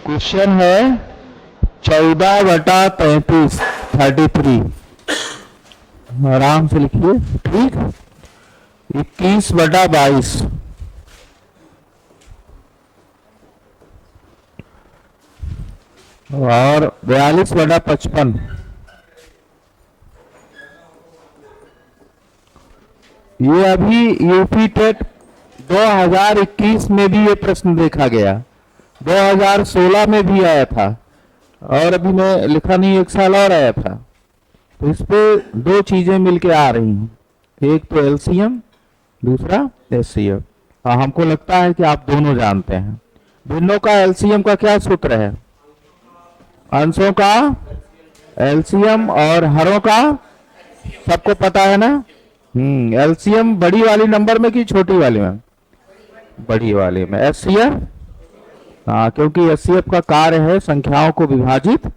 Question है 14/33 33। आराम से लिखिए। ठीक। 21/22 और 42/55। ये अभी यूपी टेट 2021 में भी ये प्रश्न देखा गया, 2016 में भी आया था, और अभी मैं लिखा नहीं, 1 साल और आया था। तो इस पे दो चीजें मिलके आ रही हैं, एक तो एलसीएम, दूसरा एचसीएफ। हमको लगता है कि आप दोनों जानते हैं। भिन्नों का एलसीएम का क्या सूत्र है? अंशों का एलसीएम और हरों का सबको पता है ना। एलसीएम बड़ी वाली नंबर में कि छोटी वाली में? बड़ी वाली में। एचसीएफ, क्योंकि एचसीएफ का कार्य है संख्याओं को विभाजित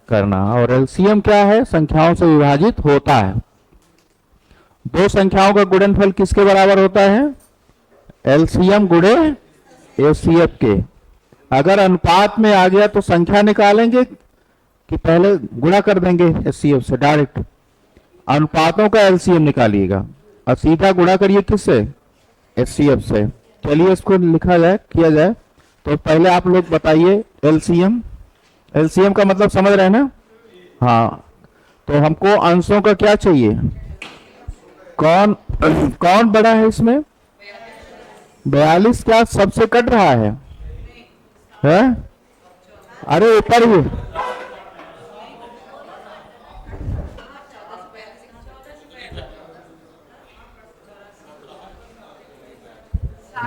करना, और एलसीएम क्या है? संख्याओं से विभाजित होता है। दो संख्याओं का गुणनफल किसके बराबर होता है? एलसीएम गुणे एचसीएफ के। अगर अनुपात में आ गया तो संख्या निकालेंगे कि पहले गुणा कर देंगे एचसीएफ से डायरेक्ट? अनुपातों का एलसीएम निकालिएगा और सीधा गुणा करिए किससे? एचसीएफ से। चलिए इसको लिखा जाए, किया जाए। तो पहले आप लोग बताइए एलसीएम। एलसीएम का मतलब समझ रहे हैं ना? हाँ, तो हमको अंशों का क्या चाहिए? कौन कौन बड़ा है इसमें? 42 क्या सबसे कट रहा है? अरे ऊपर ही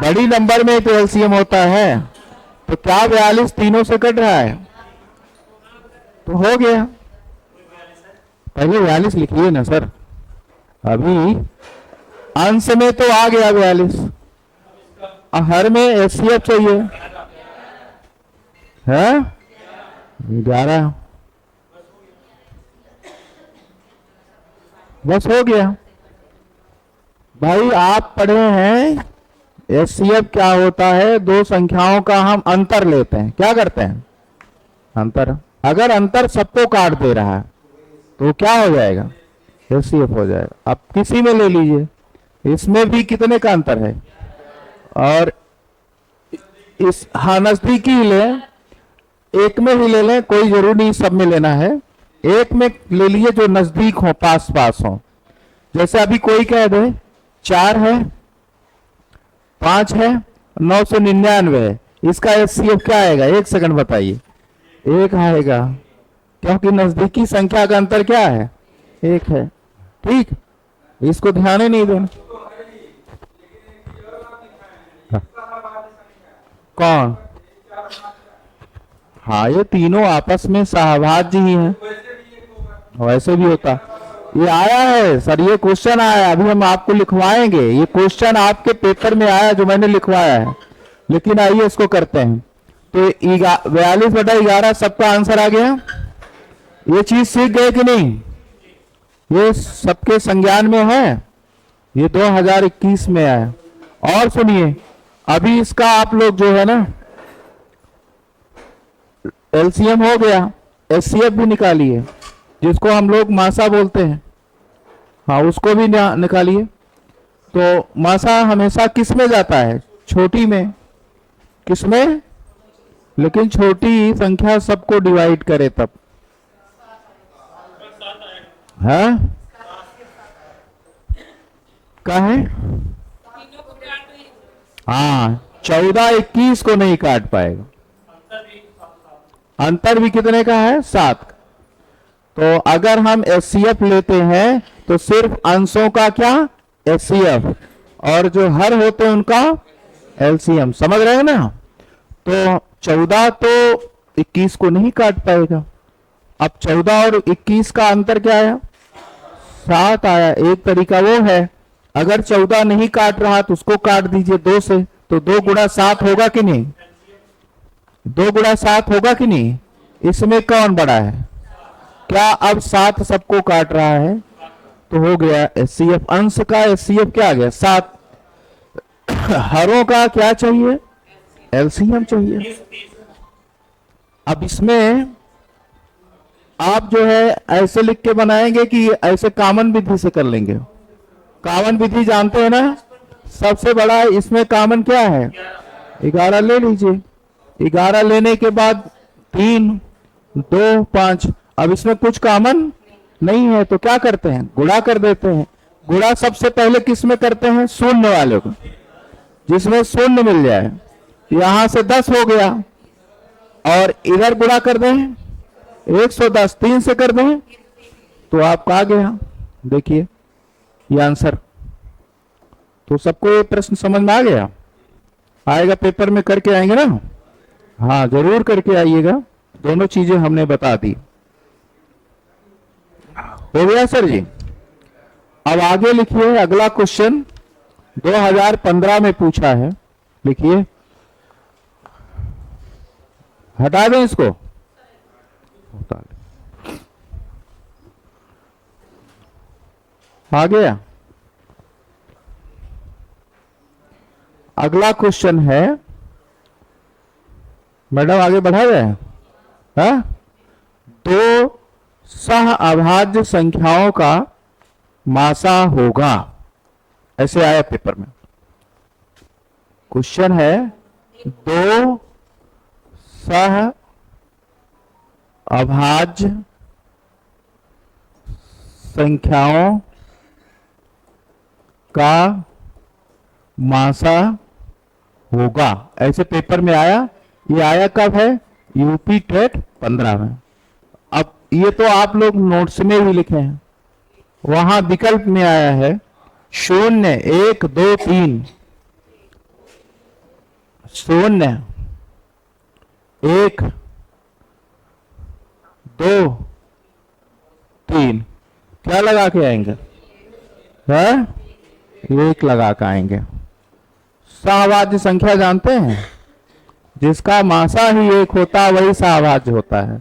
बड़ी नंबर में तो एलसीएम होता है, तो क्या 42 तीनों से कट रहा है? तो हो गया। पहले 42 लिखिए ना सर। अभी अंश में तो आ गया 42, हर में एचसीएफ चाहिए है 11। बस हो गया भाई। आप पढ़े हैं एचसीएफ क्या होता है? दो संख्याओं का हम अंतर लेते हैं। क्या करते हैं? अंतर। अगर अंतर सबको काट दे रहा है तो क्या हो जाएगा? एचसीएफ हो जाएगा। अब किसी में ले लीजिए, इसमें भी कितने का अंतर है, और इस नजदीकी ही ले, एक में ही ले लें, कोई जरूरी नहीं सब में लेना है। एक में ले लीजिए जो नजदीक हो, पास पास हो। जैसे अभी कोई कह दे 4 है, 5 है, 999 है, इसका एचसीएफ क्या आएगा? 1 सेकंड बताइए। 1 आएगा, क्योंकि नजदीकी संख्या का अंतर क्या है? 1 है। ठीक, इसको ध्यान ही नहीं देना। कौन? हाँ, ये तीनों आपस में सहभाज्य ही हैं। वैसे भी होता। ये आया है सर, ये क्वेश्चन आया है, अभी हम आपको लिखवाएंगे। ये क्वेश्चन आपके पेपर में आया जो मैंने लिखवाया है, लेकिन आइए इसको करते हैं। तो 42/11 सबका आंसर आ गया। ये चीज सीख गए कि नहीं? ये सबके संज्ञान में है, ये 2021 में आया। और सुनिए, अभी इसका आप लोग जो है ना, एलसीएम हो गया, एचसीएफ भी निकालिए, जिसको हम लोग मासा बोलते हैं। हाँ, उसको भी निकालिए। तो मासा हमेशा किस में जाता है? छोटी में। किस में? लेकिन छोटी संख्या सबको डिवाइड करे तब। है क्या है? हाँ, 14-21 को नहीं काट पाएगा। अंतर भी कितने का है? 7। तो अगर हम एचसीएफ लेते हैं तो सिर्फ अंशों का क्या? एचसीएफ, और जो हर होते हैं उनका एलसीएम। समझ रहे हैं ना? तो 14 तो 21 को नहीं काट पाएगा। अब 14 और 21 का अंतर क्या आया? 7 आया। एक तरीका वो है, अगर 14 नहीं काट रहा तो उसको काट दीजिए 2 से, तो 2 गुणा 7 होगा कि नहीं? 2 गुणा 7 होगा कि नहीं? इसमें कौन बड़ा है? क्या अब 7 सबको काट रहा है, तो हो गया एचसीएफ। अंश का एचसीएफ क्या आ गया? 7। हरों का क्या चाहिए? एलसीएम चाहिए। अब इसमें आप जो है ऐसे लिख के बनाएंगे कि ऐसे कॉमन विधि से कर लेंगे। कॉमन विधि जानते हैं ना, सबसे बड़ा इसमें कॉमन क्या है, 11 ले लीजिए। 11 लेने के बाद 3, 2, 5। अब इसमें कुछ कॉमन नहीं है तो क्या करते हैं, गुणा कर देते हैं। गुणा सबसे पहले किस में करते हैं, शून्य वाले को, जिसमें शून्य मिल जाए। यहां से 10 हो गया और इधर गुणा कर दें 110, 3 से कर दें तो आपका आ गया। देखिए ये आंसर। तो सबको ये प्रश्न समझ में आ गया? आएगा पेपर में, करके आएंगे ना? हाँ जरूर करके आइएगा। दोनों चीजें हमने बता दी। हो गया सर जी। अब आगे लिखिए, अगला क्वेश्चन 2015 में पूछा है। लिखिए, हटा दें इसको, आ गया। अगला क्वेश्चन है, मैडम आगे बढ़ा गया है। 2 सह अभाज्य संख्याओं का मासा होगा, ऐसे आया पेपर में। क्वेश्चन है 2 सह अभाज्य संख्याओं का मासा होगा, ऐसे पेपर में आया। ये आया कब है, यूपी टेट 15 में। अब ये तो आप लोग नोट्स में भी लिखे हैं, वहां विकल्प में आया है 0, 1, 2, 3। 0, 1, 2, 3 क्या लगा के आएंगे, है 1 लगा के आएंगे। सहभाज्य संख्या जानते हैं, जिसका मासा ही 1 होता है वही सहभाज्य होता है।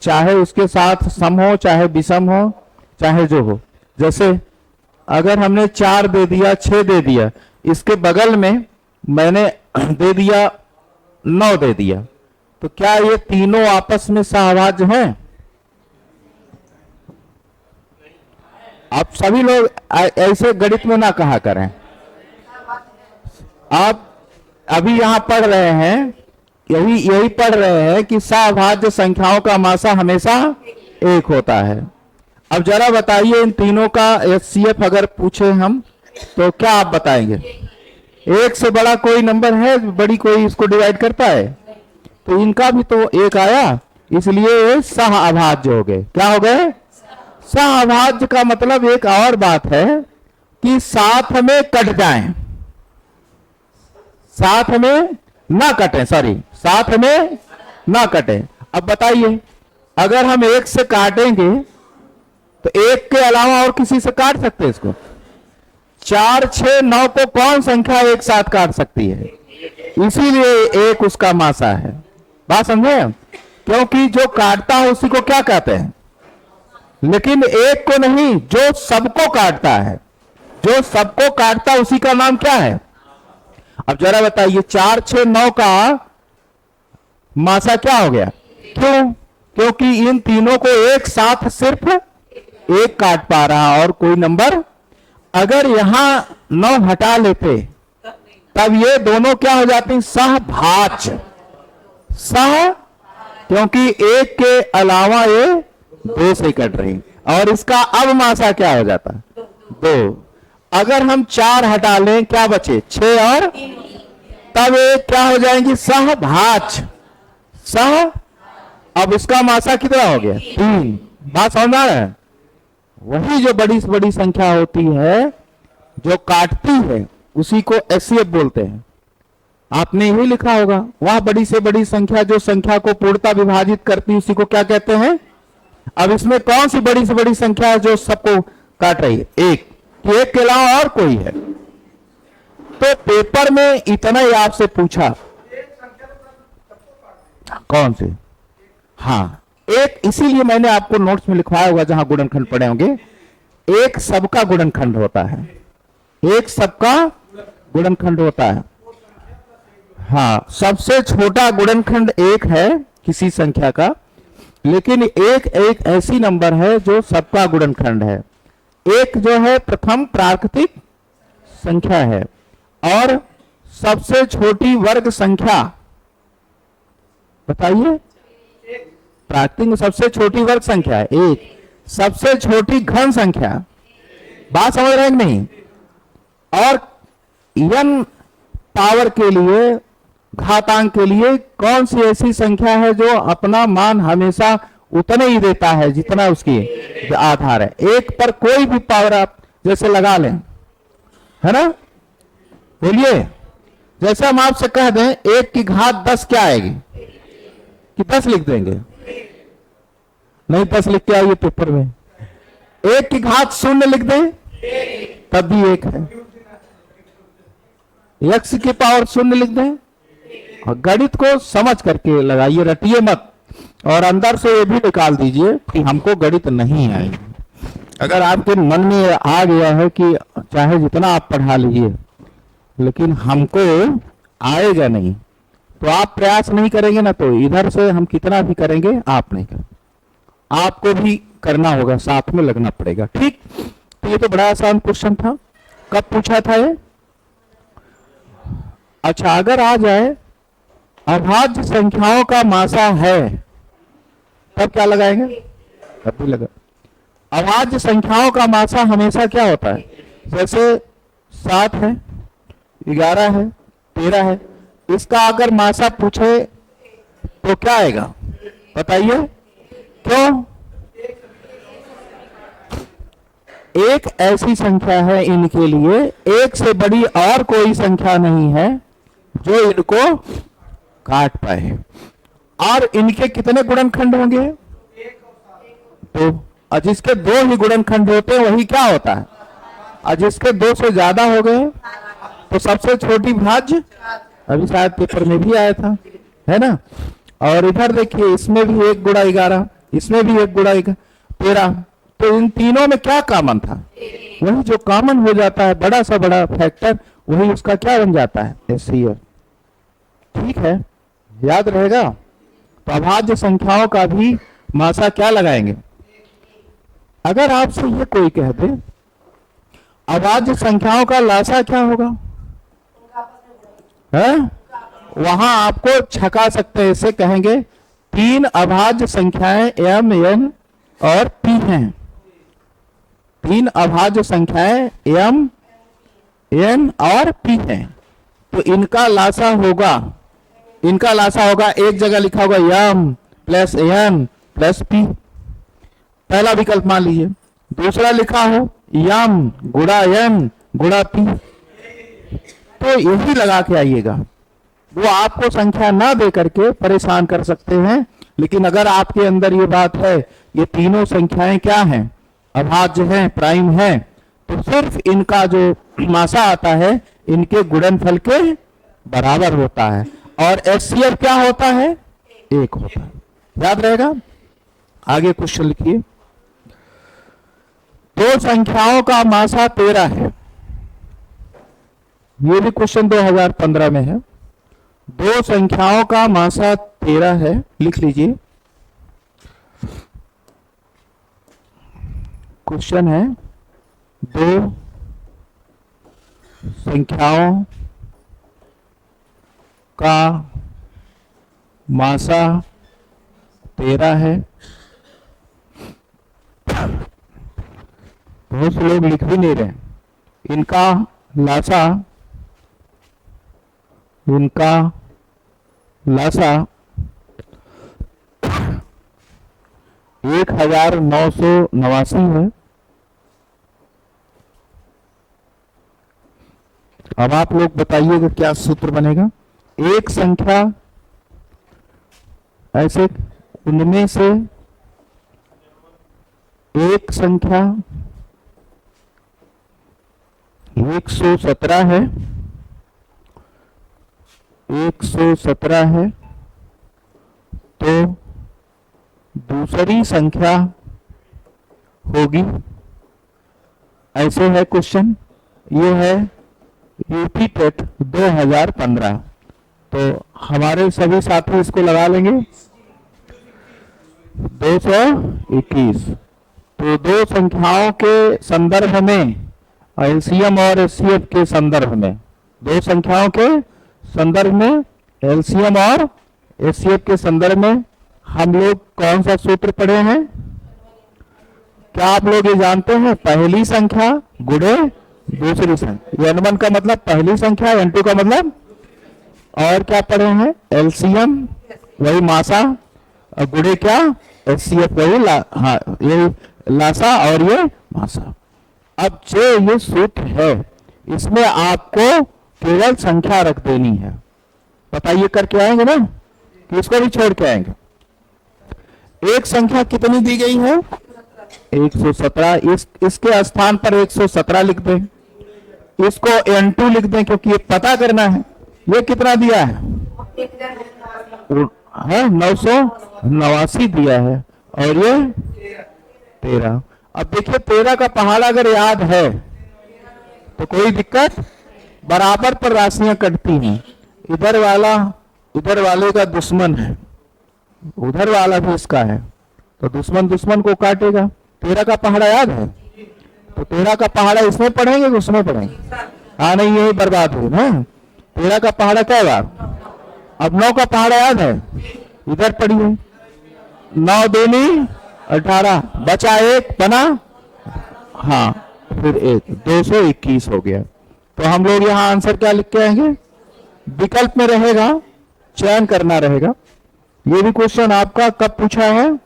चाहे उसके साथ सम हो, चाहे विषम हो, चाहे जो हो। जैसे अगर हमने 4 दे दिया, 6 दे दिया, इसके बगल में मैंने दे दिया 9 दे दिया, तो क्या ये तीनों आपस में सहभाज्य हैं? आप सभी लोग ऐसे गणित में ना कहा करें। आप अभी यहां पढ़ रहे हैं, यही पढ़ रहे हैं कि सहभाज्य संख्याओं का मासा हमेशा 1 होता है। अब जरा बताइए, इन तीनों का एचसीएफ अगर पूछे हम तो क्या आप बताएंगे? 1 से बड़ा कोई नंबर है, बड़ी कोई इसको डिवाइड करता है? तो इनका भी तो 1 आया, इसलिए ये सहअभाज्य हो गए। क्या हो गए? सहअभाज्य का मतलब एक और बात है कि साथ में कट जाएं, साथ में ना कटें, सॉरी साथ में ना कटें। अब बताइए, अगर हम 1 से काटेंगे तो 1 के अलावा और किसी से काट सकते हैं इसको? 4, 6, 9 को कौन संख्या एक साथ काट सकती है? इसीलिए 1 उसका मासा है। बात समझे? क्योंकि जो काटता है उसी को क्या कहते हैं? लेकिन 1 को नहीं, जो सबको काटता है, जो सबको काटता है उसी का नाम क्या है? अब जरा बताइए, 4, 6, 9 का मासा क्या हो गया? क्यों? क्योंकि इन तीनों को एक साथ सिर्फ 1 काट पा रहा, और कोई नंबर अगर यहां 9 हटा लेते तब ये दोनों क्या हो जाती? सहभाज्य। सह, क्योंकि 1 के अलावा ये 2 से कट रही, और इसका अब मासा क्या हो जाता? 2। अगर हम 4 हटा लें, क्या बचे? 6 और तब ये क्या हो जाएंगी? सहभाज्य। सह, अब इसका मासा कितना हो गया? 3। बात समझ आ रहा है? वही जो बड़ी से बड़ी संख्या होती है जो काटती है उसी को एचसीएफ बोलते हैं। आपने यही लिखा होगा, वह बड़ी से बड़ी संख्या जो संख्या को पूर्णता विभाजित करती है उसी को क्या कहते हैं? अब इसमें कौन सी बड़ी से बड़ी संख्या है जो सबको काट रही है? 1। कि 1 के अलावा और कोई है? तो पेपर में इतना ही आपसे पूछा, कौन से? हाँ, 1, इसीलिए मैंने आपको नोट्स में लिखवाया होगा जहां गुणनखंड पढ़े होंगे। 1 सबका गुणनखंड होता है, 1 सबका गुणनखंड होता है। हाँ, सबसे छोटा गुणनखंड 1 है, किसी संख्या का, लेकिन एक एक ऐसी नंबर है जो सबका गुणनखंड है। एक जो है प्रथम प्राकृतिक संख्या है, और सबसे छोटी वर्ग संख्या बताइए। प्राकृतिक में सबसे छोटी वर्ग संख्या है एक, सबसे छोटी घन संख्या, बात समझ रहे हैं कि नहीं। और n पावर के लिए, घातांक के लिए कौन सी ऐसी संख्या है जो अपना मान हमेशा उतने ही देता है जितना उसकी आधार है। एक पर कोई भी पावर आप जैसे लगा लें, है ना, बोलिए। जैसे हम आपसे कह दें 1 की घात 10 क्या आएगी, कि 10 लिख देंगे? नहीं, 10 लिख के आइए पेपर में। 1 की घात 0 लिख दें तब भी 1 है। x की पावर 0 लिख दें। और गणित को समझ करके लगाइए, रटिए मत, और अंदर से ये भी निकाल दीजिए कि हमको गणित नहीं आएगी। अगर आपके मन में आ गया है कि चाहे जितना आप पढ़ा लीजिए लेकिन हमको आएगा नहीं, तो आप प्रयास नहीं करेंगे ना, तो इधर से हम कितना भी करेंगे आप नहीं करेंगे, आपको भी करना होगा, साथ में लगना पड़ेगा। ठीक, तो ये तो बड़ा आसान क्वेश्चन था। कब पूछा था ये? अच्छा, अगर आ जाए अभाज्य संख्याओं का मासा है, तब क्या लगाएंगे? तब भी लगा। अभाज्य संख्याओं का मासा हमेशा क्या होता है? जैसे 7 है, 11 है, 13 है, इसका अगर मासा पूछे तो क्या आएगा बताइए? क्यों? एक ऐसी संख्या है इनके लिए, एक से बड़ी और कोई संख्या नहीं है जो इनको काट पाए। और इनके कितने गुणनखंड होंगे? तो और जिसके 2 ही गुणनखंड होते हैं वही क्या होता है? और जिसके 2 से ज्यादा हो गए तो सबसे छोटी भाज्य, अभी शायद पेपर में भी आया था, है ना। और इधर देखिए, इसमें भी 1 गुणा 11, इसमें भी 1 गुणा 13, तो इन तीनों में क्या कॉमन था? वही जो कॉमन हो जाता है, बड़ा सा बड़ा फैक्टर, वही उसका क्या बन जाता है? एचसीएफ। ठीक है, याद रहेगा। तो अभाज्य संख्याओं का भी मासा क्या लगाएंगे? अगर आपसे ये कोई कह दे अभाज्य संख्याओं का लासा क्या होगा, है? वहां आपको छका सकते हैं, इसे कहेंगे 3 अभाज्य संख्याएं m, n और p हैं। 3 अभाज्य संख्याएं m, n और p हैं। तो इनका लासा होगा, एक जगह लिखा होगा m plus n plus p, पहला विकल्प मान लीजिए। दूसरा लिखा हो m गुणा n गुणा p, तो यही लगा के आइएगा। वो आपको संख्या ना दे करके परेशान कर सकते हैं, लेकिन अगर आपके अंदर ये बात है ये तीनों संख्याएं क्या हैं? अभाज्य हैं, प्राइम हैं, तो सिर्फ इनका जो मासा आता है इनके गुणनफल के बराबर होता है। और एचसीएफ क्या होता है? 1 होता है। याद रहेगा। आगे क्वेश्चन लिखिए। 2 संख्याओं का मासा 13 है। ये भी क्वेश्चन 2015 में है। 2 संख्याओं का मासा 13 है, लिख लीजिए। क्वेश्चन है 2 संख्याओं का मासा 13 है। बहुत से लोग लिख भी नहीं रहे। इनका लासा 1989 है। अब आप लोग बताइएगा क्या सूत्र बनेगा। एक संख्या ऐसे, उनमें से एक संख्या 117 है, 117 है, तो दूसरी संख्या होगी, ऐसे है क्वेश्चन। ये है यूपी टेट 2015। तो हमारे सभी साथी इसको लगा लेंगे। 221। तो दो संख्याओं के संदर्भ में एलसीएम और एचसीएफ के संदर्भ में, दो संख्याओं के संदर्भ में एलसीएम और एचसीएफ के संदर्भ में हम लोग कौन सा सूत्र पढ़े हैं? क्या आप लोग ये जानते हैं? पहली संख्या गुणे दूसरी संख्या। n1 का मतलब पहली संख्या, n2 का मतलब, और क्या पढ़े हैं? एलसीएम वही मासा, और गुणे क्या? एचसीएफ वही हाँ ये लासा और ये मासा। अब जो ये सूत्र है इसमें आपको केवल संख्या रख देनी है। बताइए करके आएंगे ना कि इसको भी छोड़ के आएंगे? एक संख्या कितनी दी गई है? 117। इसके स्थान पर 117 लिख दें, इसको n2 लिख दें क्योंकि ये पता करना है। ये कितना दिया है? 989 दिया है और ये 13। अब देखिए 13 का पहाड़ा अगर याद है तो कोई दिक्कत, बराबर पर राशियां कटती हैं। इधर वाला इधर वाले का दुश्मन है, उधर वाला भी इसका है, तो दुश्मन दुश्मन को काटेगा। 13 का पहाड़ा याद है? तो 13 का पहाड़ा इसमें पढ़ेंगे कि उसमें पढ़ेंगे? हाँ नहीं, यही बर्बाद हुई ना। 13 का पहाड़ा क्या बात? अब 9 का पहाड़ा याद है? इधर पढ़िए, 9 दूनी 18, बचा 1 बना, हाँ फिर 1, 221 हो गया। तो हम लोग यहाँ आंसर क्या लिख के आएंगे? विकल्प में रहेगा, चयन करना रहेगा। ये भी क्वेश्चन आपका कब पूछा है?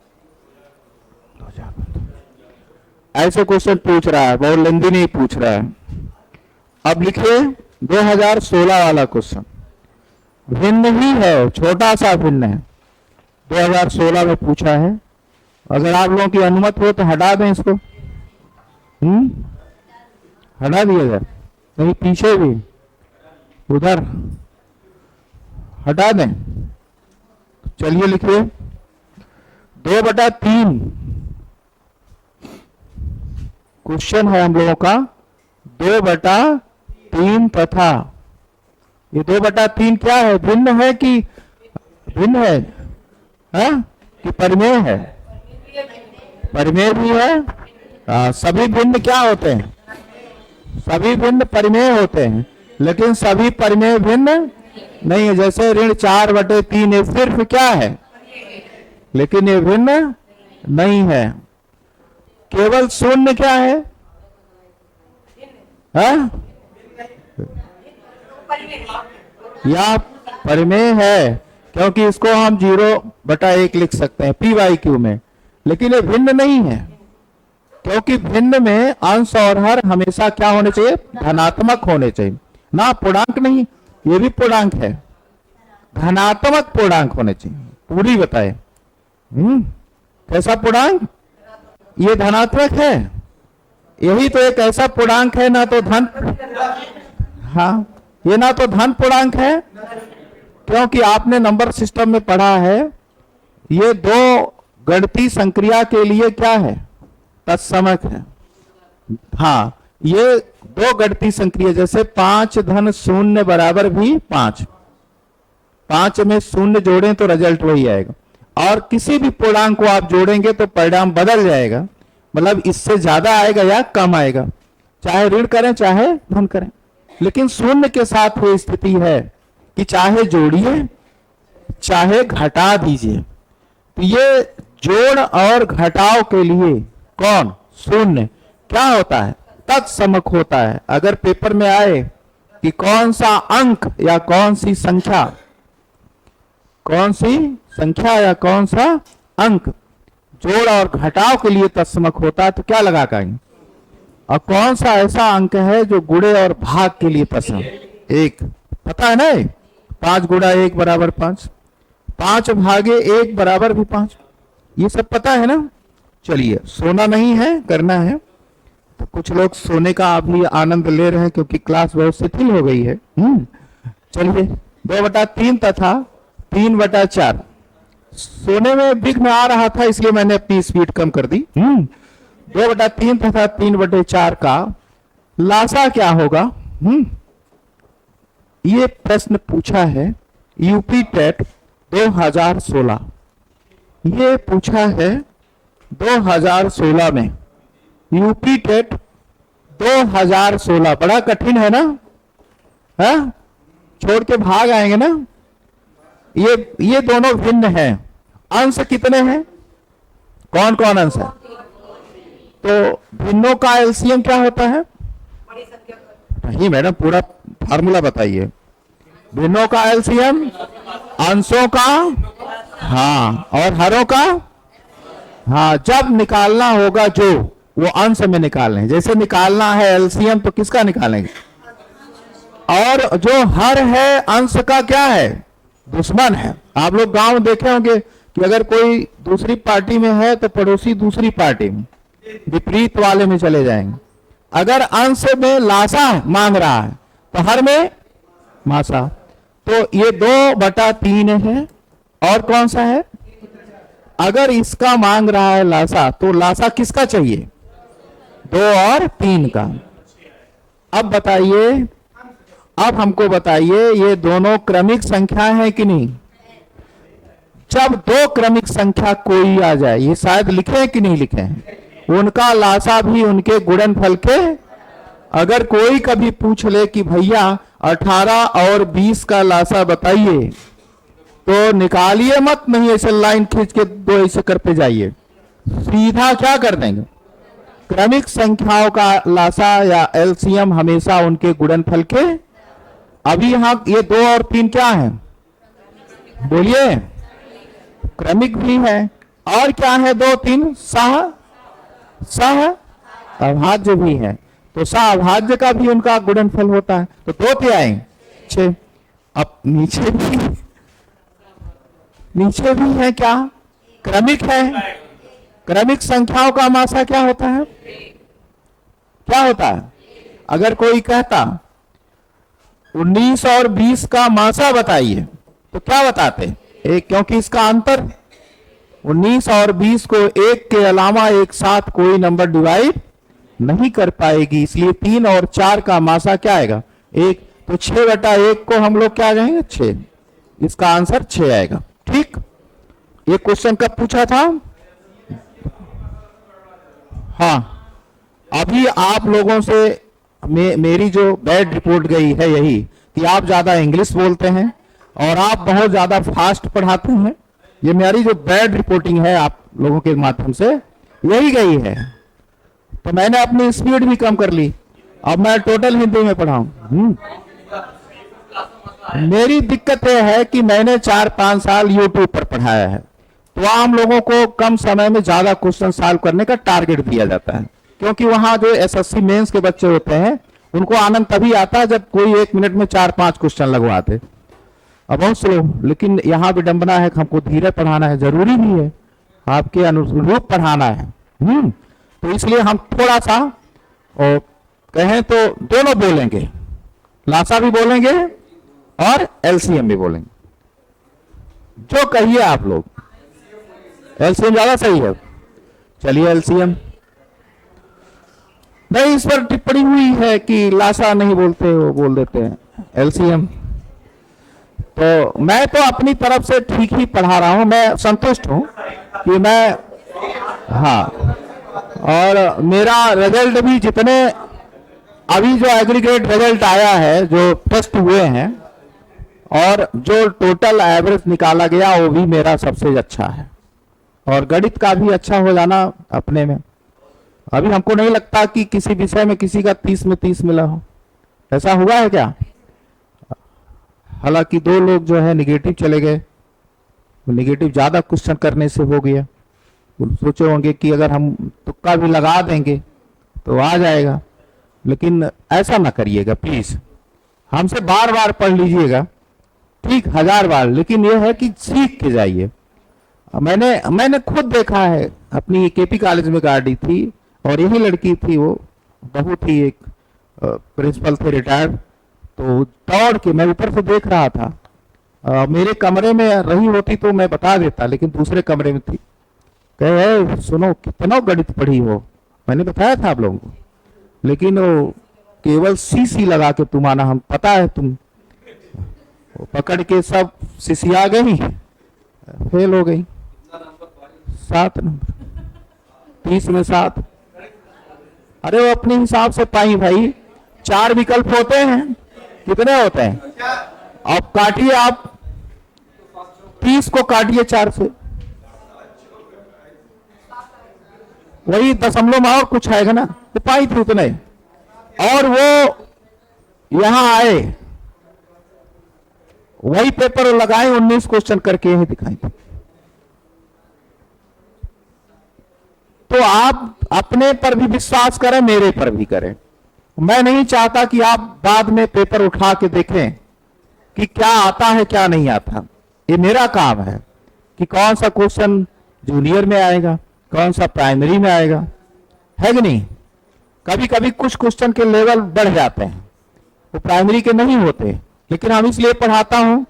ऐसे क्वेश्चन पूछ रहा है, बहुत लेंदी नहीं पूछ रहा है। अब लिखिए 2016 वाला क्वेश्चन, भिन्न ही है, छोटा सा भिन्न है, 2016 में पूछा है। अगर आप लोगों की अनुमति हो तो हटा दें इसको। हटा दिया जाए, नहीं पीछे भी उधर हटा दें। चलिए लिखिए 2/3 क्वेश्चन है हम लोगों का, 2/3 तथा ये 2/3 क्या है? भिन्न है कि भिन्न है, कि परिमेय है? परिमेय भी है। सभी भिन्न क्या होते हैं? सभी भिन्न परिमेय होते हैं, लेकिन सभी परिमेय भिन्न नहीं है। जैसे ऋण 4/3 ये सिर्फ क्या है? लेकिन ये भिन्न नहीं है। केवल शून्य क्या है? या परिमेय है, क्योंकि इसको हम 0/1 लिख सकते हैं PYQ में, लेकिन ये भिन्न नहीं है, क्योंकि भिन्न में अंश और हर हमेशा क्या होने चाहिए? धनात्मक होने चाहिए ना, पूर्णांक नहीं। ये भी पूर्णांक है, धनात्मक पूर्णांक होने चाहिए। पूरी बताए कैसा पूर्णांक? ये धनात्मक है। यही तो एक ऐसा पूर्णांक है, ना तो धन, हाँ ये ना तो धन पूर्णांक है, क्योंकि आपने नंबर सिस्टम में पढ़ा है, ये दो गणितीय संक्रिया के लिए क्या है? तत्समक है। हाँ ये दो गणितीय संक्रिया, जैसे 5 धन 0 बराबर भी 5, 5 में 0 जोड़ें तो रिजल्ट वही आएगा, और किसी भी पूर्णांक को आप जोड़ेंगे तो परिणाम बदल जाएगा, मतलब इससे ज्यादा आएगा या कम आएगा, चाहे ऋण करें चाहे धन करें। लेकिन 0 के साथ वो स्थिति है कि चाहे जोड़िए चाहे घटा दीजिए। तो ये जोड़ और घटाव के लिए कौन? 0 क्या होता है? तत्समक होता है। अगर पेपर में आए कि कौन सा अंक या कौन सी संख्या या कौन सा अंक जोड़ और घटाव के लिए तत्समक होता है, तो क्या लगा पाएंगे? और कौन सा ऐसा अंक है जो गुणे और भाग के लिए तत्समक? 1 पता है ना, 5 गुणा 1 बराबर 5, 5 भागे 1 बराबर भी 5, ये सब पता है ना। चलिए सोना नहीं है, करना है। तो कुछ लोग सोने का अभी आनंद ले रहे हैं क्योंकि क्लास बहुत शिथिल हो गई है। चलिए 2/3 तथा 3/4 सोने में विघ्न आ रहा था, इसलिए मैंने अपनी स्पीड कम कर दी। 2/3 तथा 3/4 का लासा क्या होगा? ये प्रश्न पूछा है यूपी टेट 2016। ये पूछा है 2016 में, यूपी टेट 2016, बड़ा कठिन है ना, है? छोड़ के भाग आएंगे ना। ये दोनों भिन्न हैं। अंश कितने हैं? कौन कौन अंश है? तो भिन्नों का एलसीएम क्या होता है? नहीं मैडम, पूरा फार्मूला बताइए। भिन्नों का एलसीएम अंशों का, हाँ, और हरों का, हाँ। जब निकालना होगा जो, वो अंश में निकालें। जैसे निकालना है एलसीएम तो किसका निकालेंगे? और जो हर है अंश का क्या है? दुश्मन है। आप लोग गांव में देखे होंगे कि अगर कोई दूसरी पार्टी में है तो पड़ोसी दूसरी पार्टी में, विपरीत वाले में चले जाएंगे। अगर अंश में लासा मांग रहा है तो हर में मासा। तो ये 2/3 है। और कौन सा है? अगर इसका मांग रहा है लासा, तो लासा किसका चाहिए? 2 और 3 का। अब बताइए, अब हमको बताइए, ये दोनों क्रमिक संख्या है कि नहीं? जब दो क्रमिक संख्या कोई आ जाए, ये शायद लिखे कि नहीं लिखे हैं, उनका लासा भी उनके गुणनफल के, अगर कोई कभी पूछ ले कि भैया 18 और 20 का लासा बताइए, तो निकालिए मत, नहीं ऐसे लाइन खींच के दो ऐसे करते जाइए, सीधा क्या कर देंगे? क्रमिक संख्याओं का लासा या एलसीएम हमेशा उनके गुणनफल के। अभी यहां ये 2 और 3 क्या है? बोलिए। क्रमिक भी है। और क्या है? 2 3 सह अभाज्य भी है। तो सह का भी उनका गुणनफल होता है। तो 2 क्या आए? 6। अब नीचे भी है क्या? क्रमिक है। क्रमिक संख्याओं का मासा क्या होता है? क्या होता है? अगर कोई कहता 19 और 20 का मासा बताइए, तो क्या बताते? एक, क्योंकि इसका अंतर 19 और 20 को एक के अलावा एक साथ कोई नंबर डिवाइड नहीं कर पाएगी, इसलिए 3 और 4 का मासा क्या आएगा? 1। तो 6/1 को हम लोग क्या कहेंगे? 6। इसका आंसर 6 आएगा। ठीक। ये क्वेश्चन कब पूछा था? हाँ, अभी आप लोगों से मेरी जो बैड रिपोर्ट गई है यही कि आप ज्यादा इंग्लिश बोलते हैं और आप बहुत ज्यादा फास्ट पढ़ाते हैं। ये मेरी जो बैड रिपोर्टिंग है आप लोगों के माध्यम से यही गई है। तो मैंने अपनी स्पीड भी कम कर ली, अब मैं टोटल हिंदी में पढ़ाऊं। मेरी दिक्कत यह है कि मैंने 4-5 साल यूट्यूब पर पढ़ाया है, तो आम लोगों को कम समय में ज्यादा क्वेश्चन सॉल्व करने का टारगेट दिया जाता है, क्योंकि वहां जो एसएससी मेंस के बच्चे होते हैं उनको आनंद तभी आता है जब कोई 1 मिनट में 4-5 क्वेश्चन लगवाते। अब बहुत स्लो, लेकिन यहाँ विडंबना है कि हमको धीरे पढ़ाना है, जरूरी भी है, आपके अनुरूप पढ़ाना है। तो इसलिए हम थोड़ा सा और कहें तो दोनों बोलेंगे, लासा भी बोलेंगे और एलसीएम भी बोलेंगे। जो कहिए आप लोग, एलसीएम ज्यादा सही है। चलिए एलसीएम। नहीं, इस पर टिप्पणी हुई है कि लासा नहीं बोलते, वो बोल देते हैं एलसीएम। तो मैं तो अपनी तरफ से ठीक ही पढ़ा रहा हूं, मैं संतुष्ट हूं कि मैं, हाँ, और मेरा रिजल्ट भी जितने अभी जो एग्रीगेट रिजल्ट आया है, जो टेस्ट हुए हैं और जो टोटल एवरेज निकाला गया, वो भी मेरा सबसे अच्छा है। और गणित का भी अच्छा हो जाना अपने में। अभी हमको नहीं लगता कि किसी विषय में किसी का 30 में 30 मिला हो। ऐसा हुआ है क्या? हालांकि 2 लोग जो है निगेटिव चले गए, निगेटिव ज्यादा क्वेश्चन करने से हो गया। सोचे होंगे कि अगर हम तुक्का भी लगा देंगे तो आ जाएगा, लेकिन ऐसा ना करिएगा प्लीज। हमसे बार बार पढ़ लीजिएगा, ठीक, 1000 बार, लेकिन यह है कि सीख के जाइए। मैंने खुद देखा है, अपनी केपी कॉलेज में गाड़ी थी और यही लड़की थी, वो बहुत ही एक प्रिंसिपल थे रिटायर्ड, तो दौड़ के, मैं ऊपर से देख रहा था, मेरे कमरे में रही होती तो मैं बता देता, लेकिन दूसरे कमरे में थी। कहे सुनो कितना गणित पढ़ी हो, मैंने बताया था आप लोगों को, लेकिन वो केवल सी लगा के तुम आना, हम पता है तुम, वो पकड़ के सब सिसिया गई, फेल हो गई। 7 नंबर, 30 में 7। अरे वो अपने हिसाब से पाई भाई, 4 विकल्प होते हैं, कितने होते हैं? अब काटिए आप, 30 को काटिए 4 से, वही दशमलव में और कुछ आएगा ना, तो पाई थी उतने। और वो यहां आए, वही पेपर लगाए, 19 क्वेश्चन करके यही दिखाई थे। तो आप अपने पर भी विश्वास करें, मेरे पर भी करें। मैं नहीं चाहता कि आप बाद में पेपर उठा के देखें कि क्या आता है क्या नहीं आता। ये मेरा काम है कि कौन सा क्वेश्चन जूनियर में आएगा, कौन सा प्राइमरी में आएगा, है कि नहीं। कभी कभी कुछ क्वेश्चन के लेवल बढ़ जाते हैं, वो प्राइमरी के नहीं होते, लेकिन हम इसलिए पढ़ाता हूं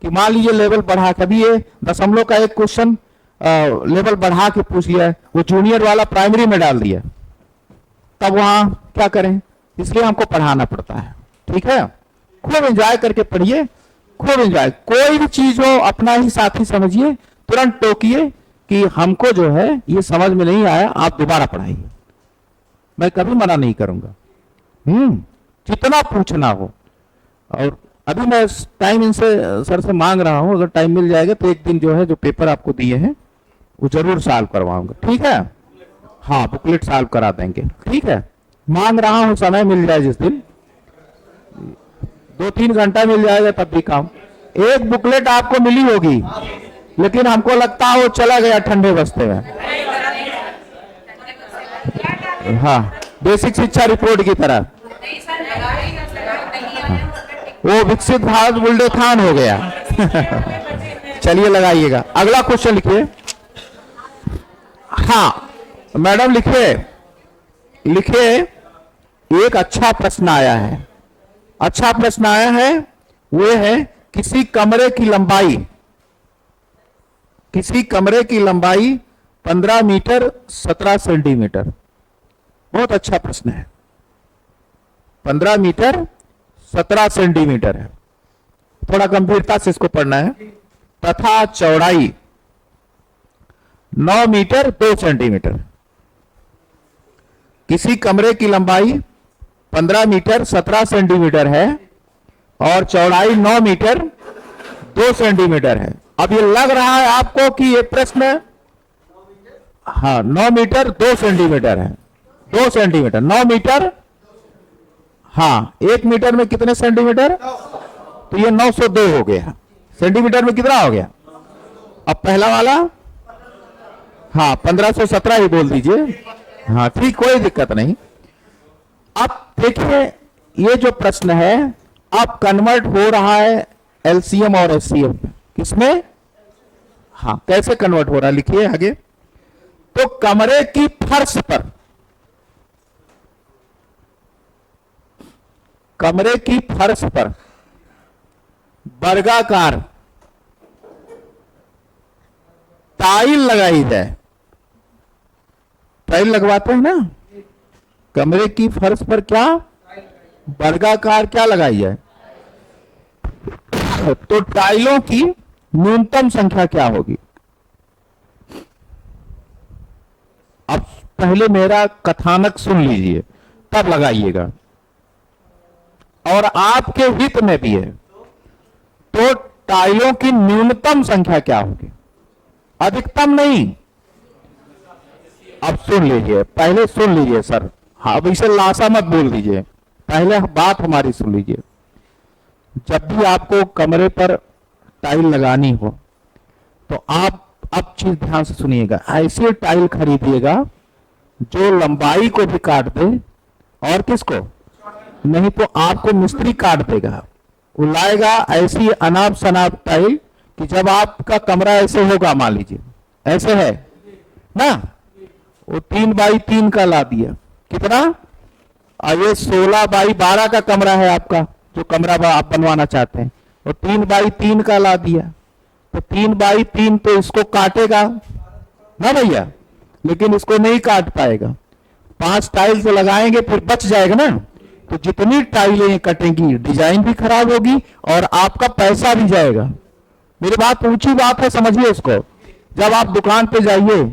कि मान लीजिए लेवल बढ़ा, कभी ये दशमलव का एक क्वेश्चन लेवल बढ़ा के पूछ लिया है, वो जूनियर वाला प्राइमरी में डाल दिया, तब वहां क्या करें, इसलिए हमको पढ़ाना पड़ता है। ठीक है, खूब एंजॉय करके पढ़िए, खूब एंजॉय। कोई भी चीज हो अपना ही साथी समझिए, तुरंत टोकिए कि हमको जो है ये समझ में नहीं आया, आप दोबारा पढ़ाइए, मैं कभी मना नहीं करूंगा। जितना पूछना हो। और अभी मैं टाइम इनसे सर से मांग रहा हूं, अगर टाइम मिल जाएगा तो एक दिन जो है जो पेपर आपको दिए हैं वो जरूर सॉल्व करवाऊंगा। ठीक है, हाँ बुकलेट सॉल्व करा देंगे। ठीक है, मांग रहा हूं, समय मिल जाए जिस दिन, 2-3 घंटा मिल जाएगा तब भी काम। एक बुकलेट आपको मिली होगी, लेकिन हमको लगता है वो चला गया ठंडे बस्ते में। हाँ, बेसिक शिक्षा रिपोर्ट की तरह वो विकसित भारत बुल्डेखान हो गया। चलिए लगाइएगा, अगला क्वेश्चन लिखिए। हाँ मैडम लिखिए, लिखिए एक अच्छा प्रश्न आया है, अच्छा प्रश्न आया है, वो है किसी कमरे की लंबाई, किसी कमरे की लंबाई 15 मीटर 17 सेंटीमीटर। बहुत अच्छा प्रश्न है, 15 मीटर 17 सेंटीमीटर है, थोड़ा गंभीरता से इसको पढ़ना है। तथा चौड़ाई 9 मीटर 2 सेंटीमीटर। किसी कमरे की लंबाई 15 मीटर 17 सेंटीमीटर है और चौड़ाई 9 मीटर 2 सेंटीमीटर है। अब ये लग रहा है आपको कि ये प्रश्न, हाँ 9 मीटर 2 सेंटीमीटर है, 2 सेंटीमीटर 9 मीटर, हाँ 1 मीटर में कितने सेंटीमीटर, तो ये 902 हो गया, सेंटीमीटर में कितना हो गया। अब पहला वाला, हाँ 1517 ही बोल दीजिए, हाँ ठीक, कोई दिक्कत नहीं। अब देखिए ये जो प्रश्न है अब कन्वर्ट हो रहा है एलसीएम और एचसीएफ में, किसमें, हाँ कैसे कन्वर्ट हो रहा है लिखिए आगे। तो कमरे की फर्श पर, कमरे की फर्श पर वर्गाकार टाइल लगाई जाए, टाइल लगवाते हैं ना, कमरे की फर्श पर क्या वर्गाकार क्या लगाई जाए, तो टाइलों की न्यूनतम संख्या क्या होगी। अब पहले मेरा कथानक सुन लीजिए तब लगाइएगा, और आपके हित में भी है। तो टाइलों की न्यूनतम संख्या क्या होगी, अधिकतम नहीं। अब सुन लीजिए, पहले सुन लीजिए सर, हाँ अब इसे लाशा मत बोल दीजिए, पहले बात हमारी सुन लीजिए। जब भी आपको कमरे पर टाइल लगानी हो तो आप अब चीज ध्यान से सुनिएगा, ऐसी टाइल खरीदिएगा जो लंबाई को भी काट दे और किसको, नहीं तो आपको मिस्त्री काट देगा, वो लाएगा ऐसी अनाप शनाप टाइल कि जब आपका कमरा ऐसे होगा, मान लीजिए ऐसे है ना, वो 3 बाई 3 का ला दिया, कितना, और ये 16 बाई 12 का कमरा है आपका, जो कमरा आप बनवाना चाहते हैं, वो 3 बाई 3 का ला दिया, तो 3 बाई 3 तो इसको काटेगा ना भैया, लेकिन इसको नहीं काट पाएगा। 5 टाइल तो लगाएंगे फिर बच जाएगा ना, तो जितनी टाइलें कटेंगी डिजाइन भी खराब होगी और आपका पैसा भी जाएगा। मेरी बात ऊंची बात है, समझिए इसको। जब आप दुकान पे जाइए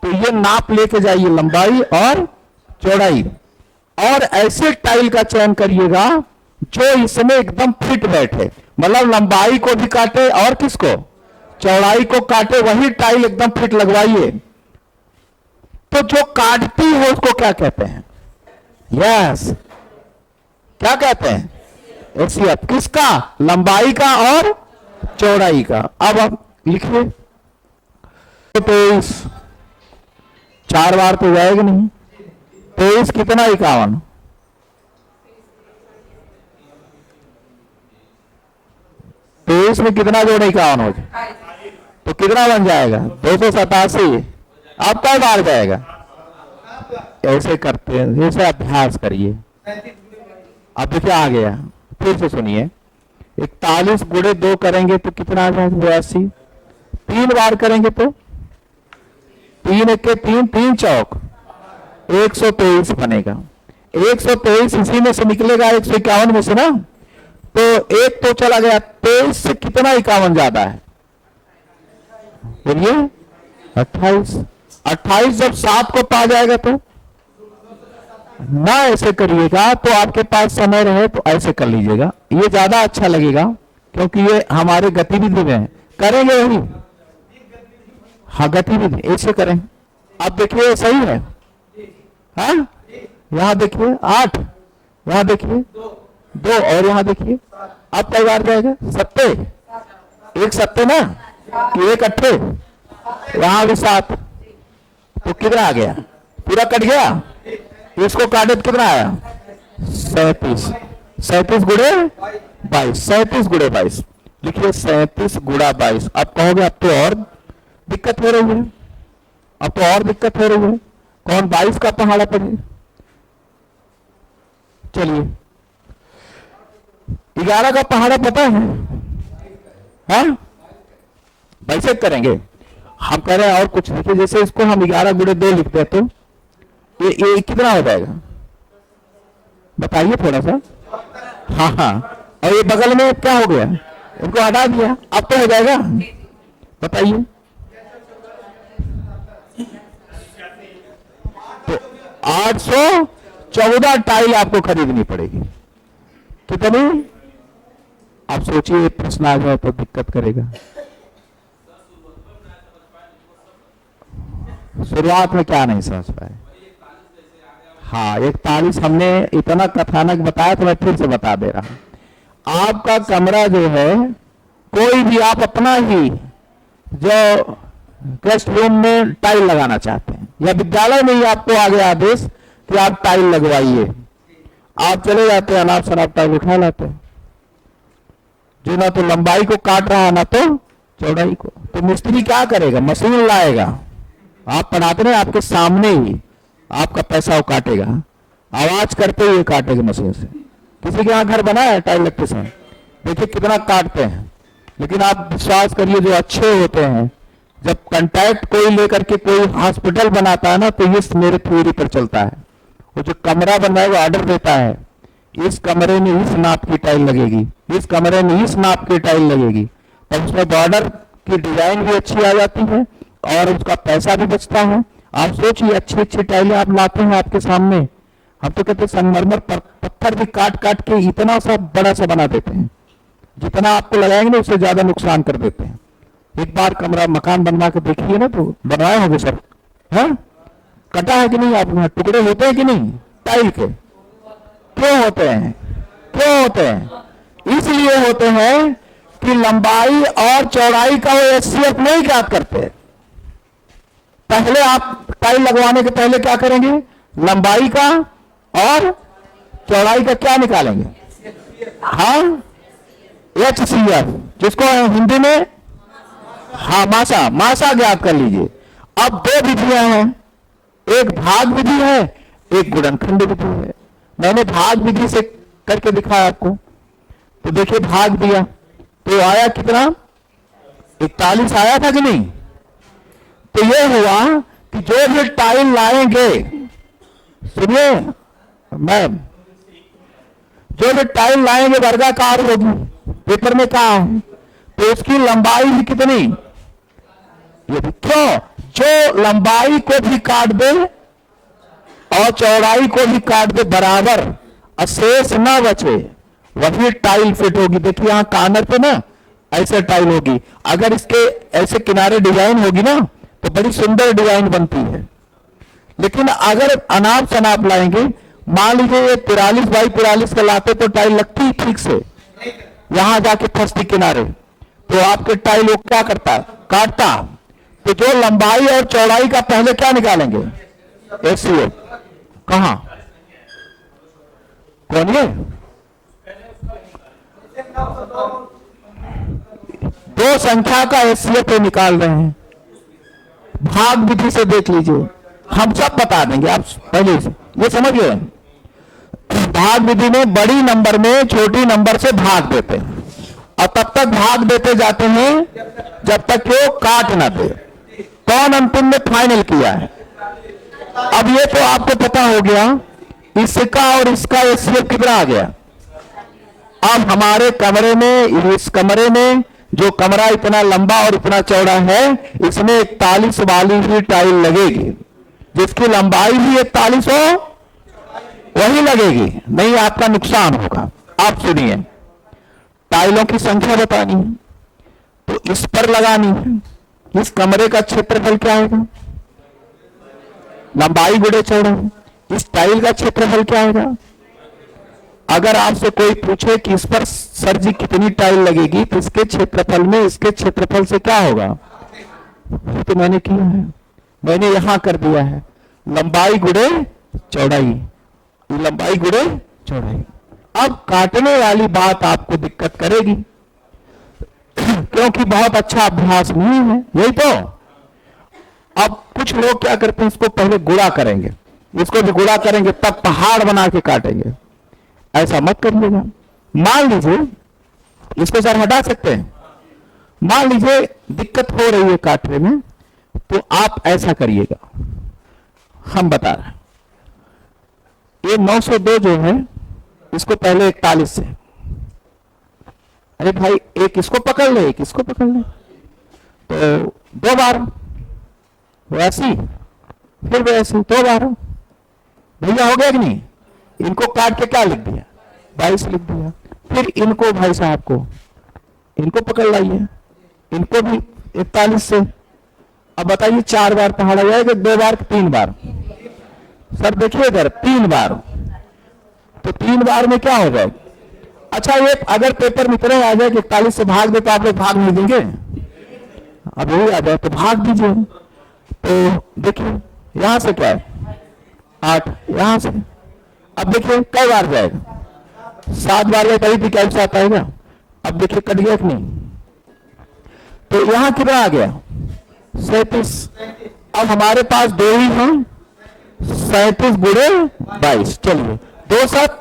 तो ये नाप लेके जाइए, लंबाई और चौड़ाई, और ऐसे टाइल का चयन करिएगा जो इसमें एकदम फिट बैठे, मतलब लंबाई को भी काटे और किसको, चौड़ाई को काटे, वही टाइल एकदम फिट लगवाइए। तो जो काटती है उसको क्या कहते हैं? यस, क्या कहते हैं? एचसीएफ। किसका? लंबाई का और चौड़ाई का। अब आप लिखिए 23, 4 बार तो जाएगा नहीं, 23 कितना 51, 23 में कितना जोड़े 51 हो जाए तो कितना बन जाएगा? 287। अब कई बार जाएगा? ऐसे करते हैं, ऐसे अभ्यास करिए। अब देखिए आ गया, फिर से सुनिए। 41 गुणे 2 करेंगे तो कितना आ जाएगा? 82। 3 बार करेंगे तो 3 1 3, 3 चौक 123 बनेगा। 123 इसी में से निकलेगा, 151 में से ना, तो एक तो चला गया। 23 से कितना 51 ज्यादा है? बोलिए 28। 28 जब 7 को पा जाएगा तो ना ऐसे करिएगा, तो आपके पास समय रहे तो ऐसे कर लीजिएगा, ये ज्यादा अच्छा लगेगा क्योंकि ये हमारे गतिविधि में है। करेंगे वही, हाँ गतिविधि ऐसे करें। अब देखिए सही है, हाँ यहां देखिए 8, यहां देखिए 2 और यहां देखिए। अब कई बार जाएगा? 7, एक 7 ना, कि एक 8, यहां भी 7, तो कितना आ गया? पूरा कट गया। इसको काटे तो कितना आया? 37। 37 गुणे 22, 37 गुणे 22। लिखिए 37 गुणा 22। अब कहोगे अब तो और दिक्कत हो रही है, अब तो और दिक्कत हो रही है, कौन 22 का पहाड़ा पड़े? चलिए 11 का पहाड़ा पता है? हाँ वैसे करेंगे हम, कह रहे हैं और कुछ लिखिए। जैसे इसको हम 11 गुणे 2 लिखते हैं तो ये कितना हो जाएगा? बताइए थोड़ा सा। हाँ हाँ, और ये बगल में क्या हो गया? इनको हटा दिया, अब तो हो जाएगा। बताइए तो 814 टाइल आपको खरीदनी पड़ेगी। कितनी? आप सोचिए प्रश्न आ जाए तो दिक्कत करेगा। शुरुआत में क्या नहीं समझ पाए? हाँ 41 हमने इतना कथानक बताया तो मैं फिर से बता दे रहा हूं। आपका कमरा जो है, कोई भी आप अपना ही जो गेस्ट रूम में टाइल लगाना चाहते हैं, या विद्यालय में ही आपको आ गया आदेश कि आप टाइल लगवाइए, आप चले जाते हैं, अनाप शनाप टाइल उठा लाते हैं, जो ना तो लंबाई को काट रहा ना तो चौड़ाई को। तो मिस्त्री क्या करेगा? मशीन लाएगा, आप पढ़ाते रहे, आपके सामने ही आपका पैसा वो काटेगा, आवाज करते हुए काटेगा मशीन से। किसी के यहाँ घर बना है टाइल लगते समय? देखिए कितना काटते हैं। लेकिन आप विश्वास करिए जो अच्छे होते हैं, जब कांटेक्ट कोई लेकर के कोई हॉस्पिटल बनाता है ना, तो ये मेरे थ्योरी पर चलता है। वो जो कमरा बन रहा है वो ऑर्डर देता है, इस कमरे में इस नाप की टाइल लगेगी, इस कमरे में इस नाप की टाइल लगेगी, तब उसमें बॉर्डर की डिजाइन भी अच्छी आ जाती है और उसका पैसा भी बचता है। आप सोचिए अच्छी अच्छी टाइलें आप लाते हैं आपके सामने, हम तो कहते संगमरमर पत्थर भी काट काट के इतना सा बड़ा सा बना देते हैं, जितना आपको लगाएंगे ना उससे ज्यादा नुकसान कर देते हैं। एक बार कमरा मकान बनवा के देखिए ना, तो बनवाए होंगे सर, है कटा है कि नहीं? आप टुकड़े होते हैं कि नहीं टाइल के? क्यों होते हैं? क्यों होते हैं? इसलिए होते हैं कि लंबाई और चौड़ाई का वो एचसीएफ नहीं ज्ञात करते। पहले आप टाइल लगवाने के पहले क्या करेंगे? लंबाई का और चौड़ाई का क्या निकालेंगे? हाँ एचसीएफ, जिसको हिंदी में हाँ मासा ज्ञात कर लीजिए। अब 2 विधियां हैं, एक भाग विधि है, एक गुणनखंड विधि है। मैंने भाग विधि से करके दिखाया आपको, तो देखिए भाग दिया तो आया कितना? 41 आया था कि नहीं? तो यह हुआ कि जो भी टाइल लाएंगे, सुनिए मैम, जो भी टाइल लाएंगे वर्गाकार होगी, पेपर में कहा है, तो उसकी लंबाई भी कितनी? ये भी क्यों? जो लंबाई को भी काट दे और चौड़ाई को भी काट दे बराबर, अशेष ना बचे, वही टाइल फिट होगी। देखिए यहां कॉर्नर पे ना ऐसे टाइल होगी। अगर इसके ऐसे किनारे डिजाइन होगी ना तो बड़ी सुंदर डिजाइन बनती है। लेकिन अगर अनाप शनाप लाएंगे, मान लीजिए ये 43 बाई 43 का लाते तो टाइल लगती ठीक से, यहां जाके फंसती किनारे, तो आपके टाइल वो क्या करता? काटता। तो जो लंबाई और चौड़ाई का पहले क्या निकालेंगे? एचसीएफ। कहां? कौन ये? दो संख्या का एचसीएफ निकाल रहे हैं। भाग विधि से देख लीजिए, हम सब बता देंगे, आप पहले से ये समझिए। भाग विधि में बड़ी नंबर में छोटी नंबर से भाग देते हैं और तब तक भाग देते जाते हैं जब तक वो काट ना दे। कौन अंतिम में फाइनल किया है? अब ये तो आपको पता हो गया, इसका और इसका एचसीएफ कितना आ गया। अब हमारे कमरे में, इस कमरे में जो कमरा इतना लंबा और इतना चौड़ा है, इसमें 41 वाली ही टाइल लगेगी। जिसकी लंबाई भी 41 हो वही लगेगी, नहीं आपका नुकसान होगा। आप सुनिए, टाइलों की संख्या बतानी है तो इस पर लगानी है। इस कमरे का क्षेत्रफल क्या आएगा? लंबाई गुणे चौड़ाई। इस टाइल का क्षेत्रफल क्या आएगा? अगर आपसे कोई पूछे कि इस पर सर जी कितनी टाइल लगेगी, तो इसके क्षेत्रफल में इसके क्षेत्रफल से क्या होगा? तो मैंने किया है, मैंने यहां कर दिया है, लंबाई गुणे चौड़ाई, लंबाई गुणे चौड़ाई। अब काटने वाली बात आपको दिक्कत करेगी क्योंकि बहुत अच्छा अभ्यास नहीं है, यही तो। अब कुछ लोग क्या करते हैं, इसको पहले गुणा करेंगे, इसको भी गुणा करेंगे, तब पहाड़ बना के काटेंगे। ऐसा मत करिएगा। मान लीजिए इसको सर हटा सकते हैं, मान लीजिए दिक्कत हो रही है काटने में, तो आप ऐसा करिएगा, हम बता रहे हैं। ये 902 जो है इसको पहले 41 से, अरे भाई एक इसको पकड़ ले, एक इसको पकड़ ले, तो 2 बार वैसी, फिर वैसी 2 बार। भैया हो गया कि नहीं? इनको काट के क्या लिख दिया? 22 लिख दिया। फिर इनको भाई साहब को, इनको पकड़ लाइए, इनको भी 41 से। अब बताइए 4 बार पहाड़ आ जाएगा, 2 बार 3 बार? सर देखिए इधर 3 बार, तो 3 बार में क्या हो जाएगा? अच्छा ये अगर पेपर में इतना आ जाए कि 41 से भाग दे तो आप लोग भाग नहीं देंगे? अब यही आ जाए तो भाग दीजिए। तो देखिए यहां से क्या है 8, यहां से अब देखिए कई बार जाएगा? 7 बार या कहीं भी कैसे आता है? अब देखिए कट गया कि नहीं? तो यहां कितना आ गया? 37। अब हमारे पास 2 ही हैं, 37 गुणे 22। चलिए 2 7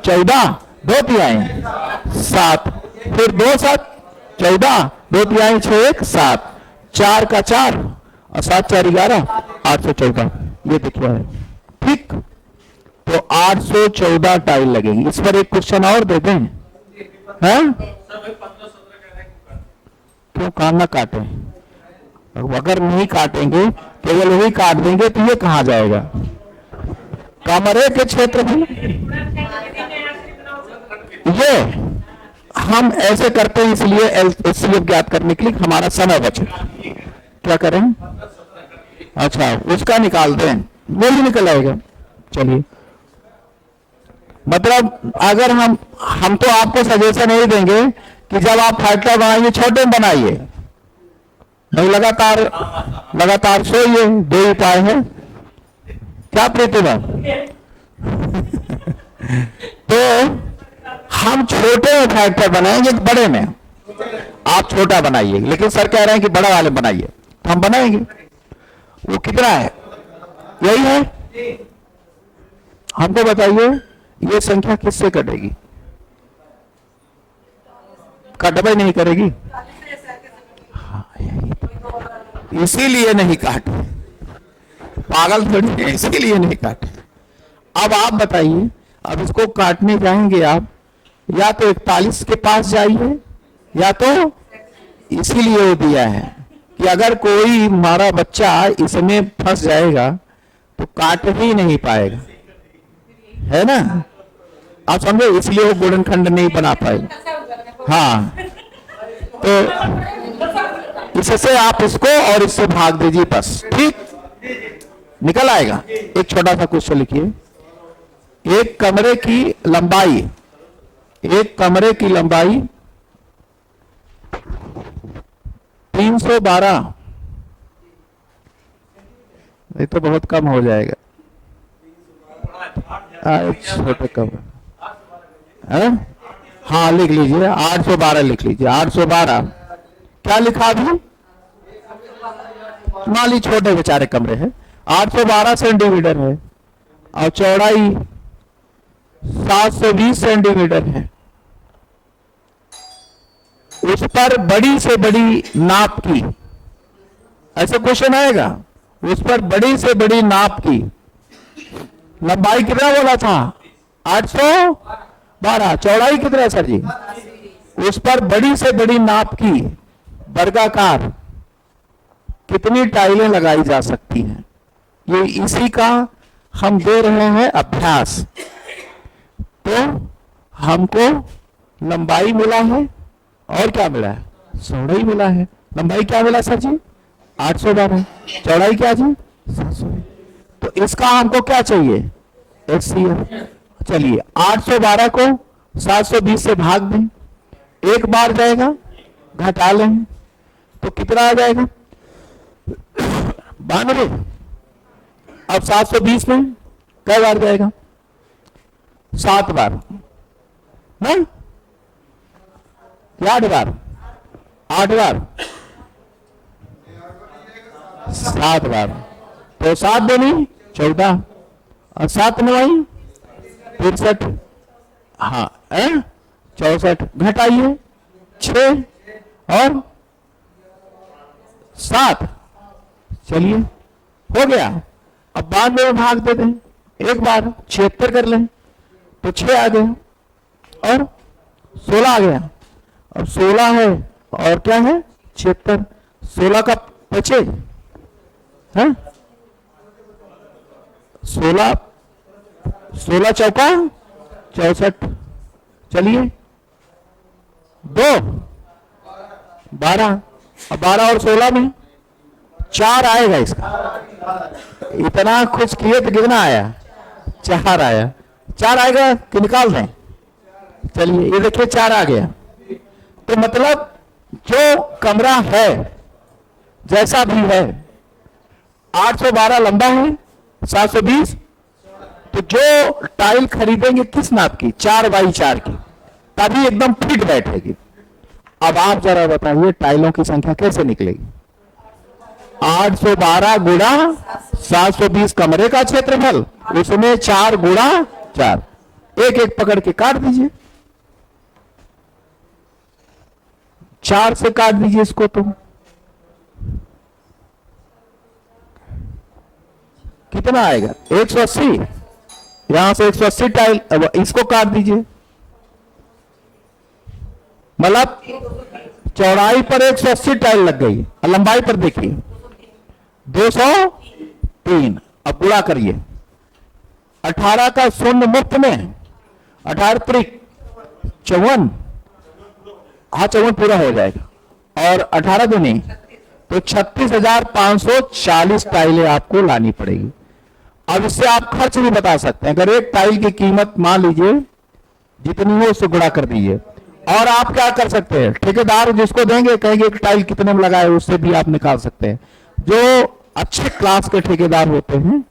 14, 2 तिहाई 7, फिर 2 7 14, 2 तिहाई 6 1 7, 4 का 4 और 7 4 11, 814। ये दिख रहा है ठीक। तो 814 टाइल लगेगी। इस पर एक क्वेश्चन और दे दें, हैं? क्यों काम ना काटें? अगर नहीं काटेंगे, केवल वही काट देंगे, तो ये कहां जाएगा? कमरे के क्षेत्र में ये हम ऐसे करते हैं, इसलिए एचसीएफ ज्ञात करने के लिए हमारा समय बचे। क्या करें? अच्छा उसका निकालते हैं, वो भी निकल आएगा। चलिए मतलब अगर हम तो आपको सजेशन नहीं देंगे कि जब आप फैक्टर बनाइए छोटे में बनाइए, नहीं लगातार सोइए। 2 उपाय है, क्या प्रतिभा? तो हम छोटे में फैक्टर बनाएंगे, बड़े में आप छोटा बनाइए, लेकिन सर कह रहे हैं कि बड़ा वाले बनाइए, तो हम बनाएंगे। वो कितना है? यही है। हमको बताइए ये संख्या किससे कटेगी? कटवे नहीं करेगी। हाँ, इसीलिए नहीं काटे, पागल थोड़ी है, इसीलिए नहीं काटे। अब आप बताइए, अब इसको काटने जाएंगे आप, या तो 41 के पास जाइए, या तो इसीलिए वो दिया है कि अगर कोई हमारा बच्चा इसमें फंस जाएगा तो काट ही नहीं पाएगा, है ना? आप समझे, इसलिए वो गुणनखंड नहीं बना पाएगा। हाँ, तो इससे आप इसको और इससे भाग दीजिए बस, ठीक निकल आएगा। एक छोटा सा क्वेश्चन लिखिए, एक कमरे की लंबाई 312, नहीं तो बहुत कम हो जाएगा, छोटे कम है। हाँ लिख लीजिए 812 लिख लीजिए, 812 क्या लिखा अभी? मान ली छोटे बेचारे कमरे हैं, 812 सेंटीमीटर है और चौड़ाई 720 सेंटीमीटर है। उस पर बड़ी से बड़ी नाप की, ऐसे क्वेश्चन आएगा, उस पर बड़ी से बड़ी नाप की लंबाई कितना बोला था? 812। चौड़ाई कितना है सर जी? उस पर बड़ी से बड़ी नाप की वर्गाकार कितनी टाइलें लगाई जा सकती हैं? ये इसी का हम दे रहे हैं अभ्यास। तो हमको लंबाई मिला है और क्या मिला है? चौड़ाई मिला है। लंबाई क्या मिला सर जी? 812। चौड़ाई क्या जी? 720। तो इसका हमको क्या चाहिए? HCF। चलिए 812 को 720 से भाग दें, एक बार जाएगा, घटा लें तो कितना आ जाएगा? 92। अब 720 में कई बार जाएगा? 7 बार ना, 8 बार, 8 बार, 7 बार, तो 7 दूनी 14 और 7 9 63। हाँ 64। घटाइए 6 और 7, चलिए हो गया। अब बाद में भाग देते हैं, एक बार 76 कर लें तो 6 आ गया और 16 आ गया। अब 16 है और क्या है? 76। 16 का बचे है 16 चौका 64। चलिए 2 12, अब 12 और 16 में 4 आएगा इसका। इतना कुछ किए तो कितना आया? 4 आया। 4 आएगा कि निकाल दें? चलिए ये देखिए 4 आ गया। तो मतलब जो कमरा है जैसा भी है, 812 लंबा है, 720, तो जो टाइल खरीदेंगे किस नाप की? 4x4 की, तभी एकदम फिट बैठेगी। अब आप जरा बताइए टाइलों की संख्या कैसे निकलेगी? 812 गुणा 720 कमरे का क्षेत्रफल, उसमें 4 गुणा 4, एक एक पकड़ के काट दीजिए, 4 से काट दीजिए इसको, तो कितना आएगा? 180। यहां से 180 टाइल, अब इसको काट दीजिए, मतलब चौड़ाई पर 180 टाइल लग गई और लंबाई पर देखिए 203। अब गुणा करिए 18 का शून्य मुफ्त में, 18 त्रिक 54, हाँ 54 पूरा हो जाएगा, और 18 दूनी तो 36,540 टाइलें आपको लानी पड़ेगी। अब इससे आप खर्च भी बता सकते हैं। अगर एक टाइल की कीमत मान लीजिए जितनी हो उससे गुणा कर दीजिए, और आप क्या कर सकते हैं, ठेकेदार जिसको देंगे कहेंगे एक टाइल कितने में लगाए, उससे भी आप निकाल सकते हैं। जो अच्छे क्लास के ठेकेदार होते हैं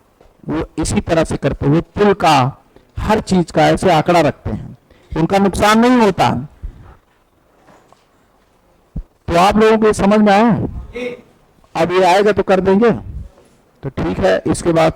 वो इसी तरह से करते हैं, वो पुल का हर चीज का ऐसे आंकड़ा रखते हैं, उनका नुकसान नहीं होता। तो आप लोगों को समझ में आया? अब ये आएगा तो कर देंगे, तो ठीक है। इसके बाद